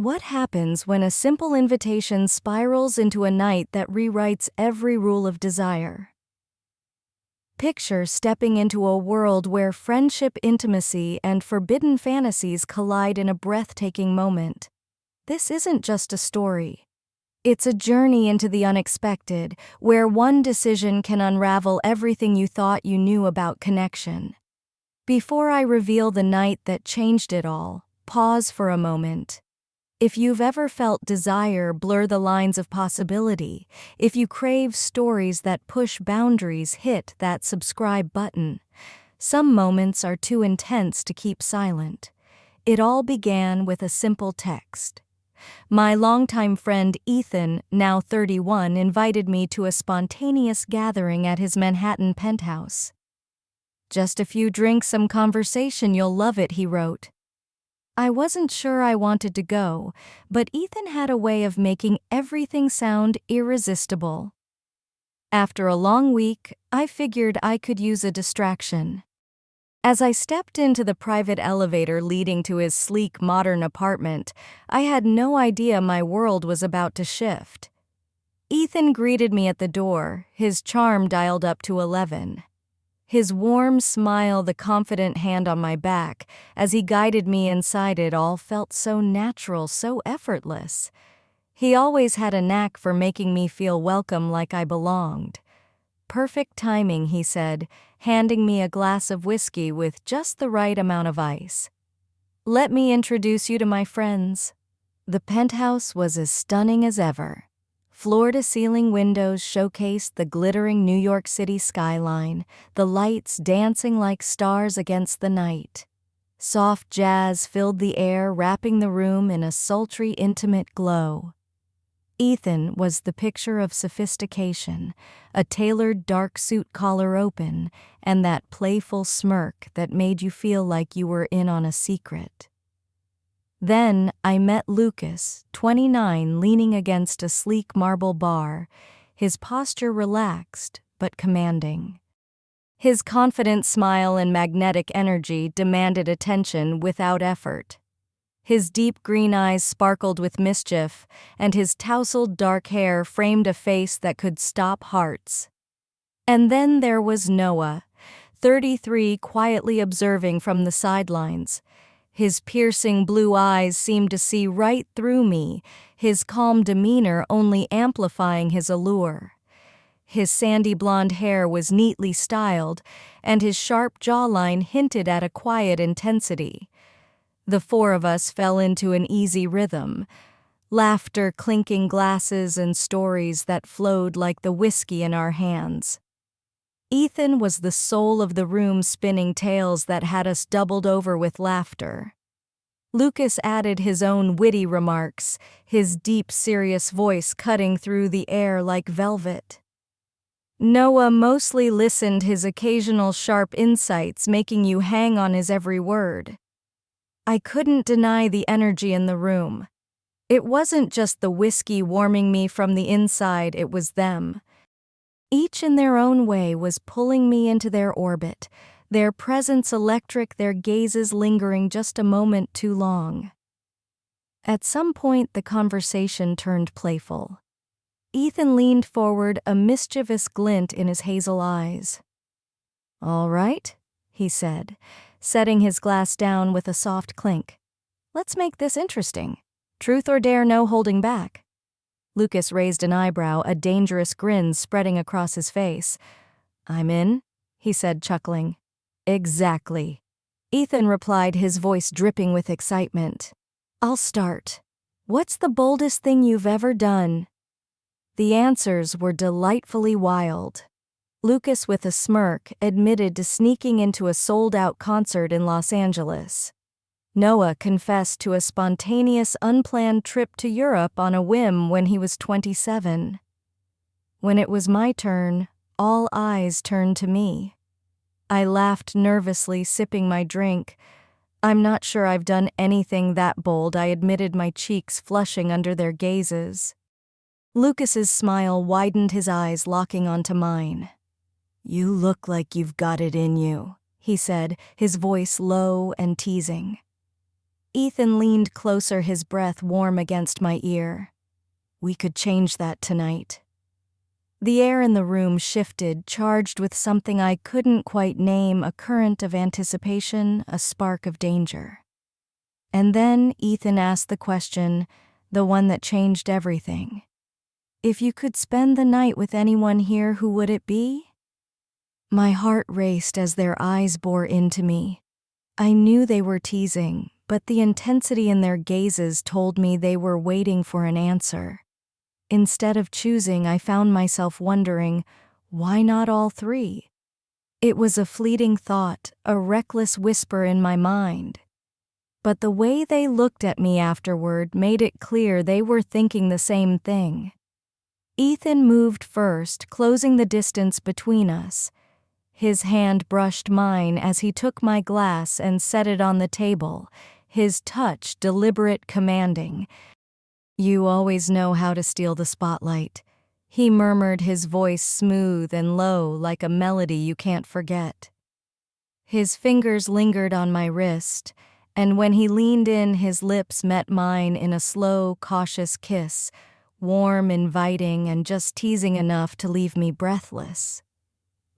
What happens when a simple invitation spirals into a night that rewrites every rule of desire? Picture stepping into a world where friendship, intimacy, and forbidden fantasies collide in a breathtaking moment. This isn't just a story. It's a journey into the unexpected, where one decision can unravel everything you thought you knew about connection. Before I reveal the night that changed it all, pause for a moment. If you've ever felt desire blur the lines of possibility, if you crave stories that push boundaries, hit that subscribe button. Some moments are too intense to keep silent. It all began with a simple text. My longtime friend Ethan, now 31, invited me to a spontaneous gathering at his Manhattan penthouse. "Just a few drinks, some conversation, you'll love it," he wrote. I wasn't sure I wanted to go, but Ethan had a way of making everything sound irresistible. After a long week, I figured I could use a distraction. As I stepped into the private elevator leading to his sleek, modern apartment, I had no idea my world was about to shift. Ethan greeted me at the door, his charm dialed up to 11. His warm smile, the confident hand on my back, as he guided me inside, it all felt so natural, so effortless. He always had a knack for making me feel welcome, like I belonged. "Perfect timing," he said, handing me a glass of whiskey with just the right amount of ice. "Let me introduce you to my friends." The penthouse was as stunning as ever. Floor-to-ceiling windows showcased the glittering New York City skyline, the lights dancing like stars against the night. Soft jazz filled the air, wrapping the room in a sultry, intimate glow. Ethan was the picture of sophistication, a tailored dark suit collar open, and that playful smirk that made you feel like you were in on a secret. Then I met Lucas, 29, leaning against a sleek marble bar, his posture relaxed but commanding. His confident smile and magnetic energy demanded attention without effort. His deep green eyes sparkled with mischief, and his tousled dark hair framed a face that could stop hearts. And then there was Noah, 33, quietly observing from the sidelines. His piercing blue eyes seemed to see right through me, his calm demeanor only amplifying his allure. His sandy blonde hair was neatly styled, and his sharp jawline hinted at a quiet intensity. The four of us fell into an easy rhythm, laughter, clinking glasses, and stories that flowed like the whiskey in our hands. Ethan was the soul of the room, spinning tales that had us doubled over with laughter. Lucas added his own witty remarks, his deep, serious voice cutting through the air like velvet. Noah mostly listened, his occasional sharp insights making you hang on his every word. I couldn't deny the energy in the room. It wasn't just the whiskey warming me from the inside, it was them. Each in their own way was pulling me into their orbit, their presence electric, their gazes lingering just a moment too long. At some point, the conversation turned playful. Ethan leaned forward, a mischievous glint in his hazel eyes. "All right," he said, setting his glass down with a soft clink. "Let's make this interesting. Truth or dare, no holding back." Lucas raised an eyebrow, a dangerous grin spreading across his face. "I'm in," he said, chuckling. "Exactly," Ethan replied, his voice dripping with excitement. "I'll start. What's the boldest thing you've ever done?" The answers were delightfully wild. Lucas, with a smirk, admitted to sneaking into a sold-out concert in Los Angeles. Noah confessed to a spontaneous, unplanned trip to Europe on a whim when he was 27. When it was my turn, all eyes turned to me. I laughed nervously, sipping my drink. "I'm not sure I've done anything that bold," I admitted, my cheeks flushing under their gazes. Lucas's smile widened, his eyes locking onto mine. "You look like you've got it in you," he said, his voice low and teasing. Ethan leaned closer, his breath warm against my ear. "We could change that tonight." The air in the room shifted, charged with something I couldn't quite name, a current of anticipation, a spark of danger. And then Ethan asked the question, the one that changed everything. "If you could spend the night with anyone here, who would it be?" My heart raced as their eyes bore into me. I knew they were teasing, but the intensity in their gazes told me they were waiting for an answer. Instead of choosing, I found myself wondering, why not all three? It was a fleeting thought, a reckless whisper in my mind. But the way they looked at me afterward made it clear they were thinking the same thing. Ethan moved first, closing the distance between us. His hand brushed mine as he took my glass and set it on the table, his touch deliberate, commanding. "You always know how to steal the spotlight," he murmured, his voice smooth and low like a melody you can't forget. His fingers lingered on my wrist, and when he leaned in, his lips met mine in a slow, cautious kiss, warm, inviting, and just teasing enough to leave me breathless.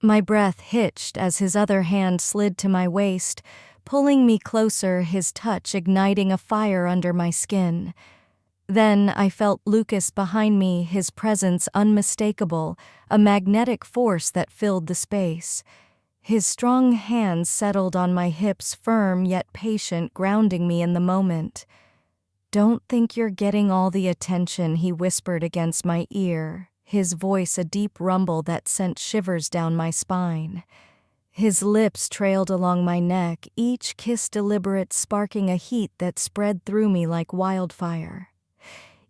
My breath hitched as his other hand slid to my waist, pulling me closer, his touch igniting a fire under my skin. Then I felt Lucas behind me, his presence unmistakable, a magnetic force that filled the space. His strong hands settled on my hips, firm yet patient, grounding me in the moment. "Don't think you're getting all the attention," he whispered against my ear, his voice a deep rumble that sent shivers down my spine. His lips trailed along my neck, each kiss deliberate, sparking a heat that spread through me like wildfire.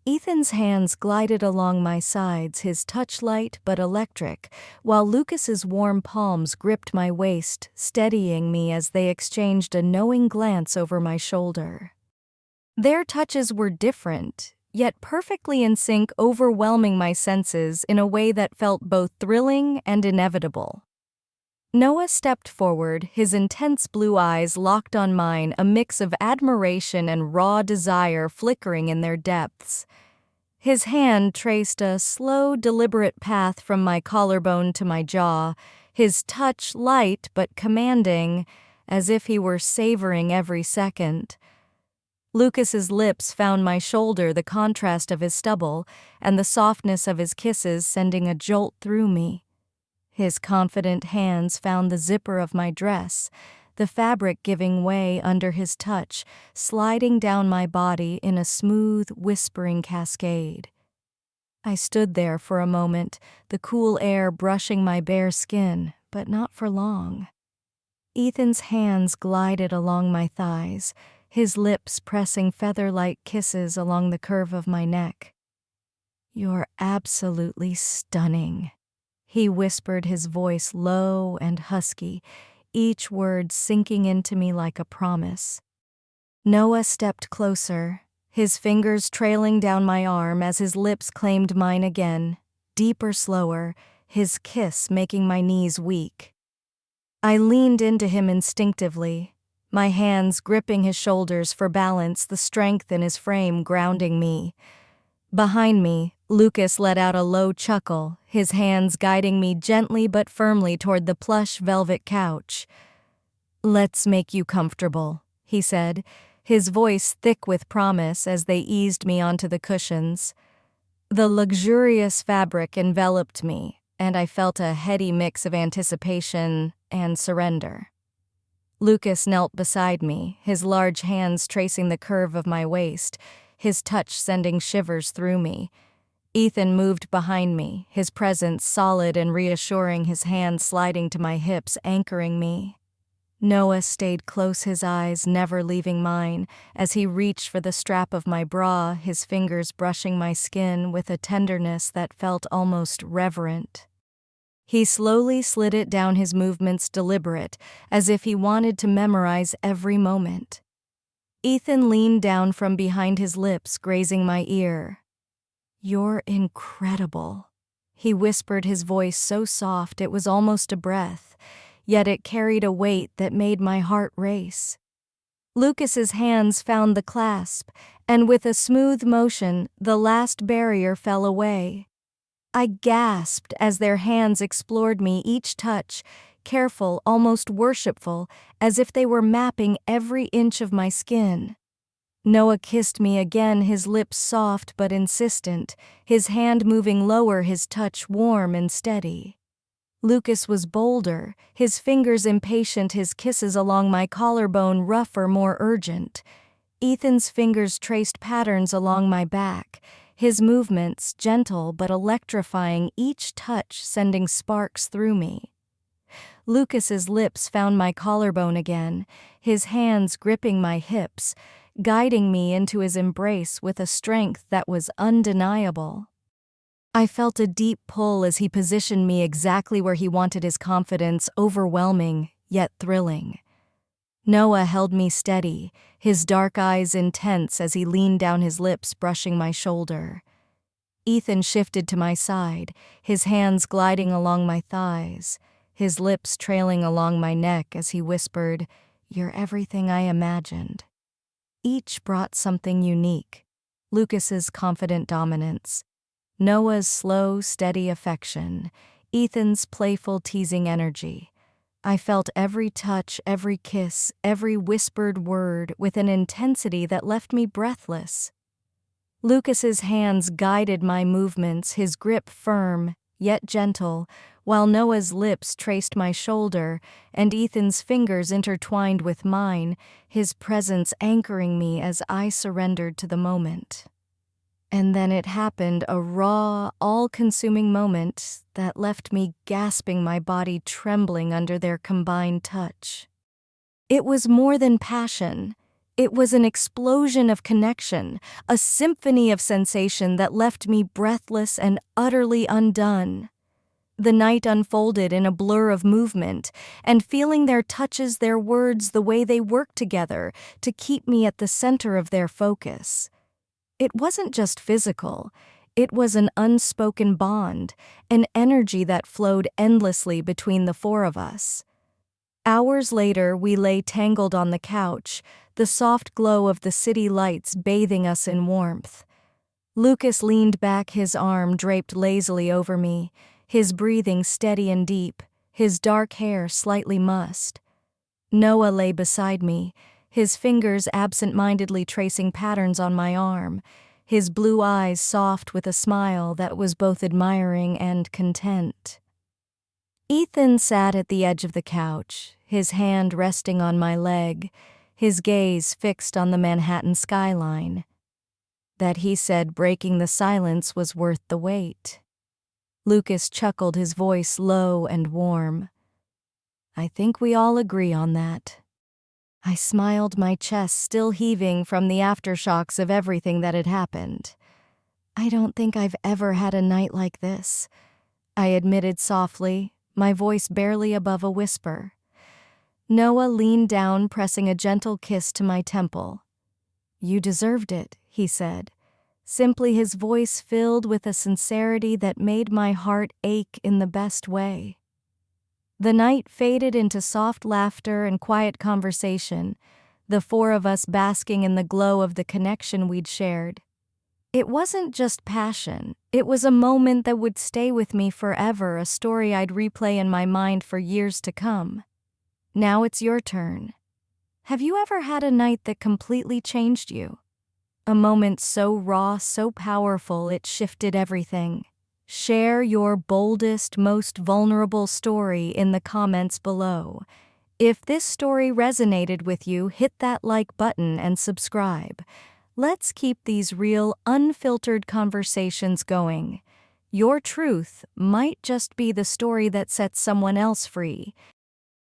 Ethan's hands glided along my sides, his touch light but electric, while Lucas's warm palms gripped my waist, steadying me as they exchanged a knowing glance over my shoulder. Their touches were different, yet perfectly in sync, overwhelming my senses in a way that felt both thrilling and inevitable. Noah stepped forward, his intense blue eyes locked on mine, a mix of admiration and raw desire flickering in their depths. His hand traced a slow, deliberate path from my collarbone to my jaw, his touch light but commanding, as if he were savoring every second. Lucas's lips found my shoulder, the contrast of his stubble and the softness of his kisses sending a jolt through me. His confident hands found the zipper of my dress, the fabric giving way under his touch, sliding down my body in a smooth, whispering cascade. I stood there for a moment, the cool air brushing my bare skin, but not for long. Ethan's hands glided along my thighs, his lips pressing feather-like kisses along the curve of my neck. "You're absolutely stunning," he whispered, his voice low and husky, each word sinking into me like a promise. Noah stepped closer, his fingers trailing down my arm as his lips claimed mine again, deeper, slower, his kiss making my knees weak. I leaned into him instinctively, my hands gripping his shoulders for balance, the strength in his frame grounding me. Behind me, Lucas let out a low chuckle, his hands guiding me gently but firmly toward the plush velvet couch. "Let's make you comfortable," he said, his voice thick with promise as they eased me onto the cushions. The luxurious fabric enveloped me, and I felt a heady mix of anticipation and surrender. Lucas knelt beside me, his large hands tracing the curve of my waist, his touch sending shivers through me. Ethan moved behind me, his presence solid and reassuring, his hands sliding to my hips, anchoring me. Noah stayed close, his eyes never leaving mine, as he reached for the strap of my bra, his fingers brushing my skin with a tenderness that felt almost reverent. He slowly slid it down, his movements deliberate, as if he wanted to memorize every moment. Ethan leaned down from behind, his lips grazing my ear. "You're incredible," he whispered, his voice so soft it was almost a breath, yet it carried a weight that made my heart race. Lucas's hands found the clasp, and with a smooth motion, the last barrier fell away. I gasped as their hands explored me, each touch, careful, almost worshipful, as if they were mapping every inch of my skin. Noah kissed me again, his lips soft but insistent, his hand moving lower, his touch warm and steady. Lucas was bolder, his fingers impatient, his kisses along my collarbone rougher, more urgent. Ethan's fingers traced patterns along my back, his movements gentle but electrifying, each touch sending sparks through me. Lucas's lips found my collarbone again, his hands gripping my hips, guiding me into his embrace with a strength that was undeniable. I felt a deep pull as he positioned me exactly where he wanted, his confidence overwhelming yet thrilling. Noah held me steady, his dark eyes intense as he leaned down, his lips brushing my shoulder. Ethan shifted to my side, his hands gliding along my thighs, his lips trailing along my neck as he whispered, "You're everything I imagined." Each brought something unique. Lucas's confident dominance, Noah's slow, steady affection, Ethan's playful, teasing energy. I felt every touch, every kiss, every whispered word with an intensity that left me breathless. Lucas's hands guided my movements, his grip firm, yet gentle, while Noah's lips traced my shoulder and Ethan's fingers intertwined with mine, his presence anchoring me as I surrendered to the moment. And then it happened, a raw, all-consuming moment that left me gasping, my body trembling under their combined touch. It was more than passion. It was an explosion of connection, a symphony of sensation that left me breathless and utterly undone. The night unfolded in a blur of movement, and feeling their touches, their words, the way they worked together to keep me at the center of their focus. It wasn't just physical, it was an unspoken bond, an energy that flowed endlessly between the four of us. Hours later, we lay tangled on the couch, the soft glow of the city lights bathing us in warmth. Lucas leaned back, his arm draped lazily over me, his breathing steady and deep, his dark hair slightly mussed. Noah lay beside me, his fingers absent-mindedly tracing patterns on my arm, his blue eyes soft with a smile that was both admiring and content. Ethan sat at the edge of the couch, his hand resting on my leg, his gaze fixed on the Manhattan skyline. That, he said, breaking the silence was worth the wait. Lucas chuckled, his voice low and warm. "I think we all agree on that." I smiled, my chest still heaving from the aftershocks of everything that had happened. "I don't think I've ever had a night like this," I admitted softly, my voice barely above a whisper. Noah leaned down, pressing a gentle kiss to my temple. "You deserved it," he said, simply, his voice filled with a sincerity that made my heart ache in the best way. The night faded into soft laughter and quiet conversation, the four of us basking in the glow of the connection we'd shared. It wasn't just passion, it was a moment that would stay with me forever, a story I'd replay in my mind for years to come. Now it's your turn. Have you ever had a night that completely changed you? A moment so raw, so powerful, it shifted everything. Share your boldest, most vulnerable story in the comments below. If this story resonated with you, hit that like button and subscribe. Let's keep these real, unfiltered conversations going. Your truth might just be the story that sets someone else free.